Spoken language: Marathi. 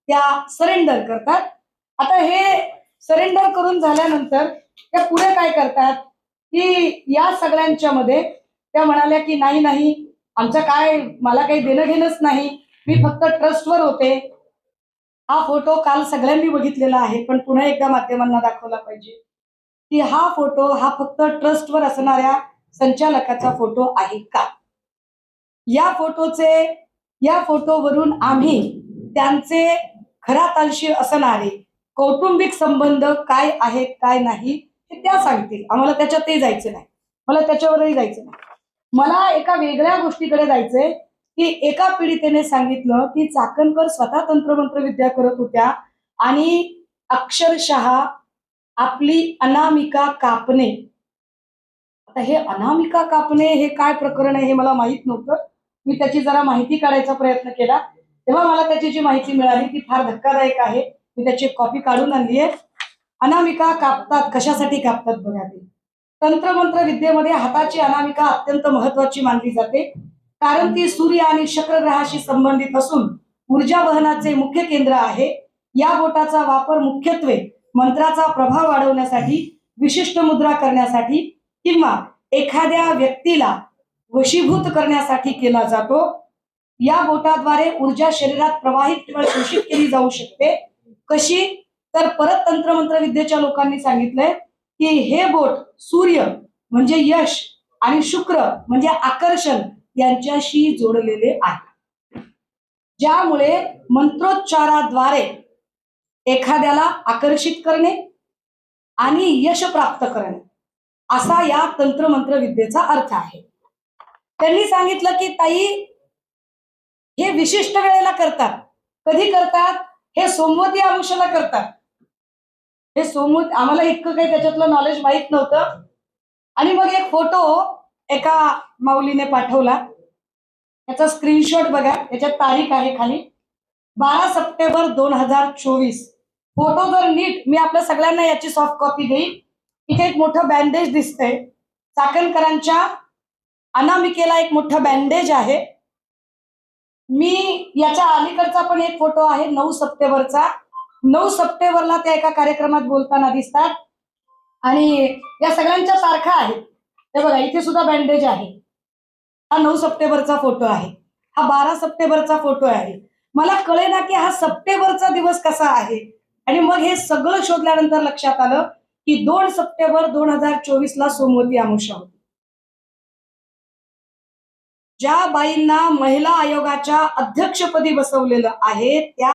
त्या सरेंडर करतात। आता हे सरेंडर करून झाल्यानंतर त्या पुढे काय करतात की या सगळ्यांच्या मध्ये त्या म्हणाल्या की नाही नाही, आमचं काय, मला काही देणं घेणंच नाही, मी फक्त ट्रस्टवर होते। हा फोटो काल सगळ्यांनी बघितलेला आहे, पण पुन्हा एकदा माध्यमांना दाखवला पाहिजे की हा फोटो हा फक्त ट्रस्टवर असणाऱ्या संचालकाचा फोटो आहे का? या फोटोवरून आम्ही त्यांचे घरातलशी असणारे कौटुंबिक संबंध काय आहेत काय नाही हे त्या सांगतील। आम्हाला त्याच्यातही जायचं नाही, मला त्याच्यावरही जायचं नाही। मला एका वेगळ्या गोष्टीकडे जायचंय की एका पीडितेने सांगितलं की चाकणकर स्वतः तंत्रमंत्र विद्या करत होत्या आणि अक्षरशः आपली अनामिका कापणे, आता हे अनामिका कापणे हे काय प्रकरण आहे हे मला माहित नव्हतं। मी त्याची जरा माहिती काढायचा प्रयत्न केला, तेव्हा मला त्याची जी माहिती मिळाली ती फार धक्कादायक आहे। मी त्याची कॉपी काढून आणली आहे। अनामिका कापतात, कशासाठी कापतात बघा ते। तंत्रमंत्र विद्येमध्ये हाताची अनामिका अत्यंत महत्वाची मानली जाते, कारण ती सूर्य आणि शुक्र ग्रहाशी संबंधित असून ऊर्जा वहनाचे मुख्य केंद्र आहे। या बोटाचा वापर मुख्यत्वे मंत्राचा प्रभाव वाढवण्यासाठी, विशिष्ट मुद्रा करण्यासाठी किंवा एखाद्या व्यक्तीला वशीभूत करण्यासाठी केला जातो। या बोटाद्वारे ऊर्जा शरीरात प्रवाहित किंवा शोषित केली जाऊ शकते। कशी? तर परत तंत्रमंत्र विद्येच्या लोकांनी सांगितलंय की हे बोट सूर्य म्हणजे यश आणि शुक्र म्हणजे आकर्षण यांच्याशी जोडलेले आहे, ज्यामुळे मंत्रोच्चाराद्वारे एखाद्याला आकर्षित करणे आणि यश प्राप्त करणे असा या तंत्रमंत्र विद्येचा अर्थ आहे। त्यांनी सांगितलं की ताई हे विशिष्ट वेळेला करतात। कधी करतात? हे सोमवती अमावस्येला करतात। हे सोमवती, आम्हाला इतकं काही त्याच्यातलं नॉलेज माहित नव्हतं। आणि मग एक फोटो एका माऊलीने पाठवला, त्याचा स्क्रीनशॉट बघा, त्याच्यात तारीख आहे खाली 12 सप्टेंबर 2024। फोटो जर नीट, मी आपल्या सगळ्यांना याची सॉफ्ट कॉपी देईन। इथे एक मोठं बँडेज दिसतंय, चाकणकरांच्या अनामिकेला एक मोठं बँडेज आहे। मी याच्या अलीकडचा पण एक फोटो आहे 9 सप्टेंबरचा। 9 सप्टेंबरला त्या एका कार्यक्रमात बोलताना दिसतात आणि या सगळ्यांच्या तारखा आहेत। हे बघा, इथे सुद्धा बँडेज आहे। हा 9 सप्टेंबरचा फोटो आहे, हा 12 सप्टेंबरचा फोटो आहे। मला कळेना की हा सप्टेंबरचा दिवस कसा आहे। आणि मग हे सगळं शोधल्यानंतर लक्षात आलं की 2 सप्टेंबर 2024 ला सोमवती अमावस्या होती। ज्या बाईंना महिला आयोगाच्या अध्यक्षपदी बसवलेलं आहे त्या